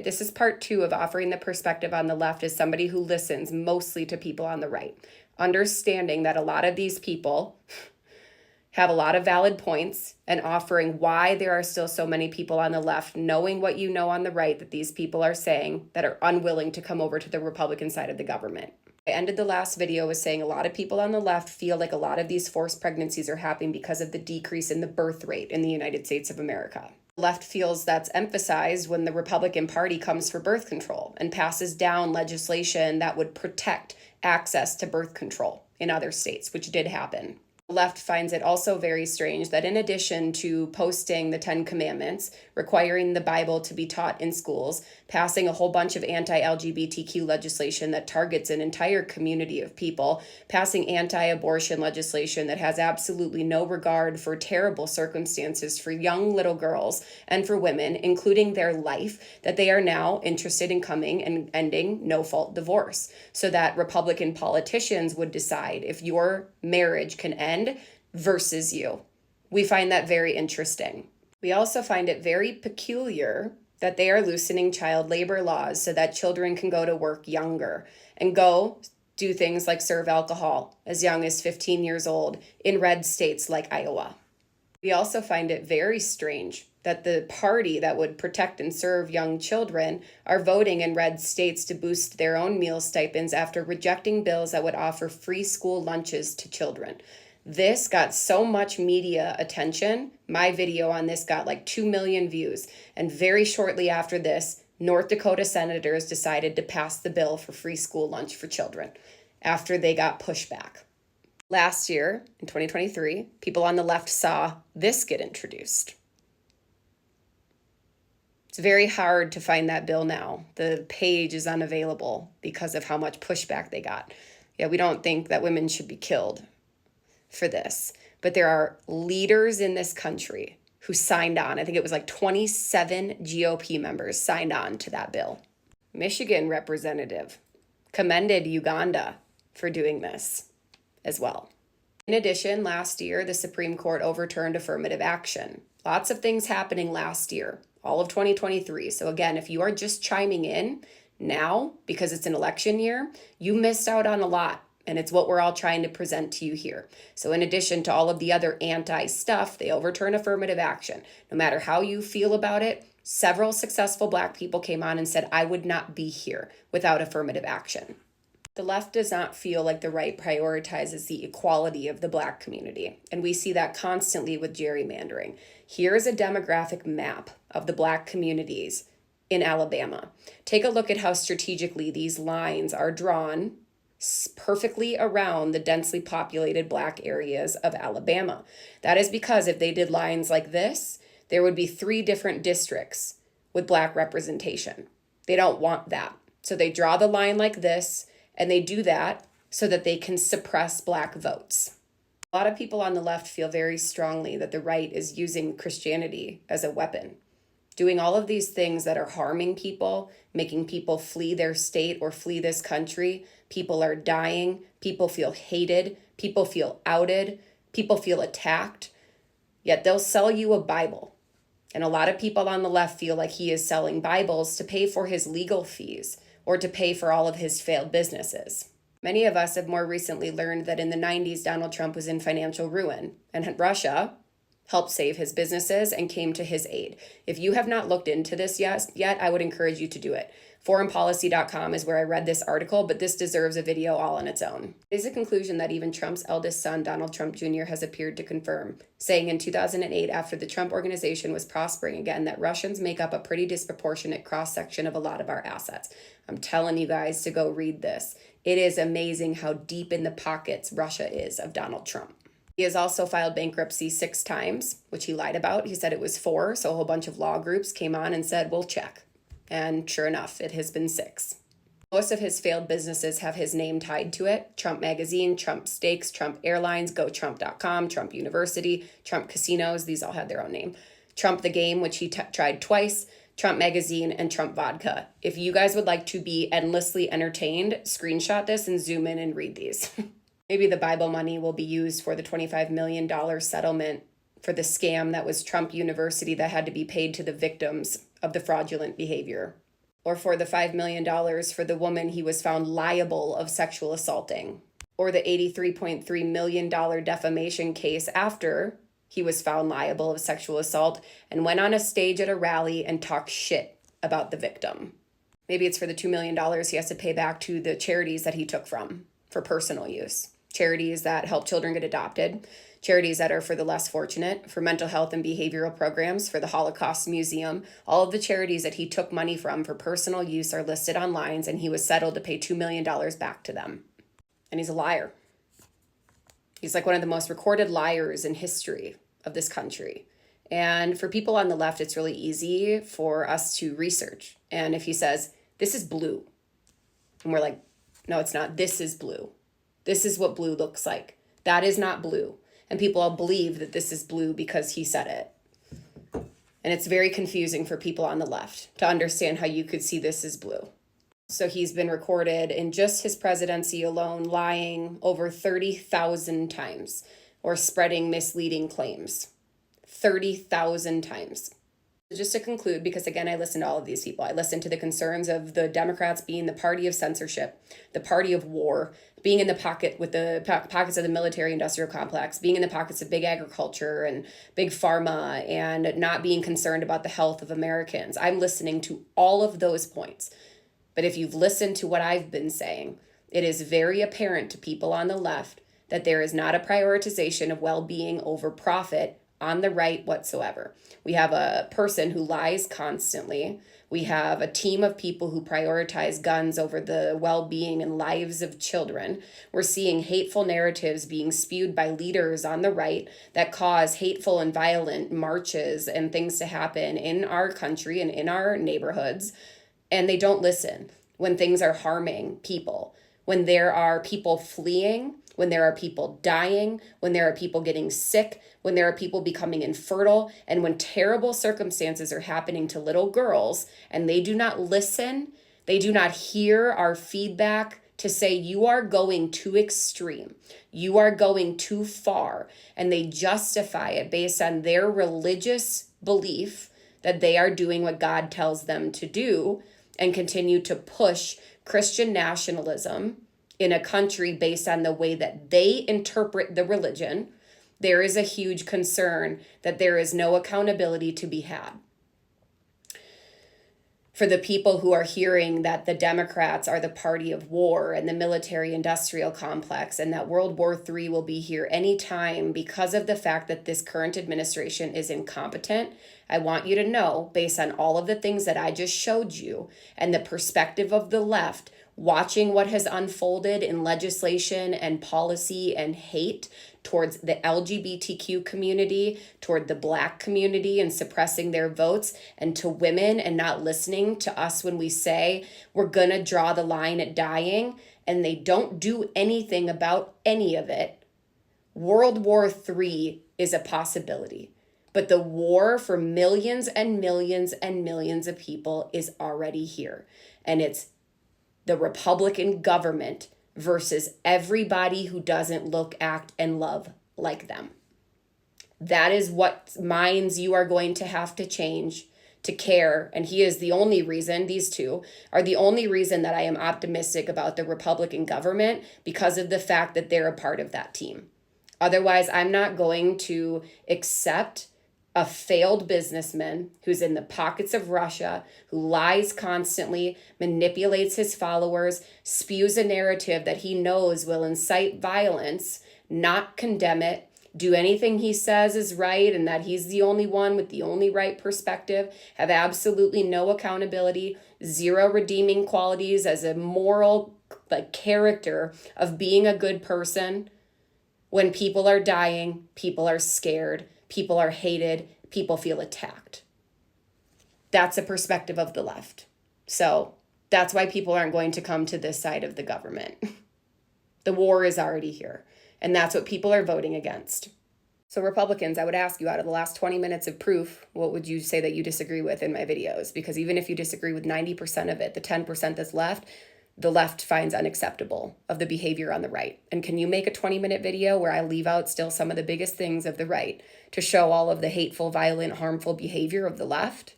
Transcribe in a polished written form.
This is part 2 of offering the perspective on the left as somebody who listens mostly to people on the right, understanding that a lot of these people have a lot of valid points and offering why there are still so many people on the left, knowing what you know on the right that these people are saying, that are unwilling to come over to the Republican side of the government. I ended the last video with saying a lot of people on the left feel like a lot of these forced pregnancies are happening because of the decrease in the birth rate in the United States of America. The left feels that's emphasized when the Republican Party comes for birth control and passes down legislation that would protect access to birth control in other states, which did happen. The left finds it also very strange that in addition to posting the 10 Commandments, requiring the Bible to be taught in schools, passing a whole bunch of anti-LGBTQ legislation that targets an entire community of people, passing anti-abortion legislation that has absolutely no regard for terrible circumstances for young little girls and for women, including their life, that they are now interested in coming and ending no-fault divorce so that Republican politicians would decide if your marriage can end versus you. We find that very interesting. We also find it very peculiar that they are loosening child labor laws so that children can go to work younger and go do things like serve alcohol as young as 15 years old in red states like Iowa. We also find it very strange that the party that would protect and serve young children are voting in red states to boost their own meal stipends after rejecting bills that would offer free school lunches to children. This got so much media attention. My video on this got like 2 million views. And very shortly after this, North Dakota senators decided to pass the bill for free school lunch for children after they got pushback. Last year, in 2023, people on the left saw this get introduced. It's very hard to find that bill now. The page is unavailable because of how much pushback they got. Yeah, we don't think that women should be killed for this, but there are leaders in this country who signed on. I think it was like 27 GOP members signed on to that bill. Michigan representative commended Uganda for doing this as well. In addition, last year, the Supreme Court overturned affirmative action. Lots of things happening last year, all of 2023. So again, if you are just chiming in now because it's an election year, you missed out on a lot. And it's what we're all trying to present to you here. So in addition to all of the other anti-stuff, they overturn affirmative action. No matter how you feel about it, several successful Black people came on and said, I would not be here without affirmative action. The left does not feel like the right prioritizes the equality of the Black community. And we see that constantly with gerrymandering. Here is a demographic map of the Black communities in Alabama. Take a look at how strategically these lines are drawn perfectly around the densely populated Black areas of Alabama. That is because if they did lines like this, there would be 3 different districts with Black representation. They don't want that. So they draw the line like this, and they do that so that they can suppress Black votes. A lot of people on the left feel very strongly that the right is using Christianity as a weapon, doing all of these things that are harming people, making people flee their state or flee this country. People are dying. People feel hated. People feel outed. People feel attacked. Yet they'll sell you a Bible. And a lot of people on the left feel like he is selling Bibles to pay for his legal fees or to pay for all of his failed businesses. Many of us have more recently learned that in the 90s, Donald Trump was in financial ruin, and Russia helped save his businesses and came to his aid. If you have not looked into this yet, I would encourage you to do it. Foreignpolicy.com is where I read this article, but this deserves a video all on its own. It is a conclusion that even Trump's eldest son, Donald Trump Jr., has appeared to confirm, saying in 2008, after the Trump Organization was prospering again, that Russians make up a pretty disproportionate cross-section of a lot of our assets. I'm telling you guys to go read this. It is amazing how deep in the pockets Russia is of Donald Trump. He has also filed bankruptcy 6 times, which he lied about. He said it was 4, so a whole bunch of law groups came on and said, we'll check. And sure enough, it has been 6. Most of his failed businesses have his name tied to it. Trump Magazine, Trump Steaks, Trump Airlines, GoTrump.com, Trump University, Trump Casinos. These all had their own name. Trump the Game, which he tried twice, Trump Magazine, and Trump Vodka. If you guys would like to be endlessly entertained, screenshot this and zoom in and read these. Maybe the Bible money will be used for the $25 million settlement for the scam that was Trump University that had to be paid to the victims of the fraudulent behavior. or for the $5 million for the woman he was found liable of sexual assaulting, or the $83.3 million defamation case after he was found liable of sexual assault and went on a stage at a rally and talked shit about the victim. Maybe it's for the $2 million he has to pay back to the charities that he took from for personal use. Charities that help children get adopted, charities that are for the less fortunate, for mental health and behavioral programs, for the Holocaust Museum. All of the charities that he took money from for personal use are listed on lines, and he was settled to pay $2 million back to them. And he's a liar. He's like one of the most recorded liars in history of this country. And for people on the left, it's really easy for us to research. And if he says, this is blue, and we're like, no, it's not. This is blue. This is what blue looks like. That is not blue. And people all believe that this is blue because he said it. And it's very confusing for people on the left to understand how you could see this as blue. So he's been recorded in just his presidency alone lying over 30,000 times or spreading misleading claims. 30,000 times. Just to conclude, because again, I listen to all of these people. I listen to the concerns of the Democrats being the party of censorship, the party of war, being in the pocket with the pockets of the military industrial complex, being in the pockets of big agriculture and big pharma, and not being concerned about the health of Americans. I'm listening to all of those points. But if you've listened to what I've been saying, it is very apparent to people on the left that there is not a prioritization of well-being over profit on the right whatsoever. We have a person who lies constantly. We have a team of people who prioritize guns over the well-being and lives of children. We're seeing hateful narratives being spewed by leaders on the right that cause hateful and violent marches and things to happen in our country and in our neighborhoods. And they don't listen when things are harming people, when there are people fleeing, when there are people dying, when there are people getting sick, when there are people becoming infertile, and when terrible circumstances are happening to little girls and they do not listen, they do not hear our feedback to say you are going too extreme, you are going too far, and they justify it based on their religious belief that they are doing what God tells them to do and continue to push Christian nationalism in a country based on the way that they interpret the religion. There is a huge concern that there is no accountability to be had. For the people who are hearing that the Democrats are the party of war and the military-industrial complex and that World War III will be here anytime because of the fact that this current administration is incompetent, I want you to know, based on all of the things that I just showed you and the perspective of the left, watching what has unfolded in legislation and policy and hate towards the LGBTQ community, toward the Black community and suppressing their votes, and to women and not listening to us when we say we're gonna draw the line at dying, and they don't do anything about any of it. World War III is a possibility, but the war for millions and millions and millions of people is already here, and it's the Republican government versus everybody who doesn't look, act, and love like them. That is what minds you are going to have to change to care. And he is the only reason, these two are the only reason that I am optimistic about the Republican government, because of the fact that they're a part of that team. Otherwise, I'm not going to accept a failed businessman who's in the pockets of Russia, who lies constantly, manipulates his followers, spews a narrative that he knows will incite violence, not condemn it, do anything he says is right and that he's the only one with the only right perspective, have absolutely no accountability, zero redeeming qualities as a moral character of being a good person. When people are dying, people are scared, people are hated, people feel attacked. That's a perspective of the left. So that's why people aren't going to come to this side of the government. The war is already here, and that's what people are voting against. So Republicans, I would ask you, out of the last 20 minutes of proof, what would you say that you disagree with in my videos? Because even if you disagree with 90% of it, the 10% that's left, the left finds unacceptable of the behavior on the right. And can you make a 20-minute video where I leave out still some of the biggest things of the right to show all of the hateful, violent, harmful behavior of the left?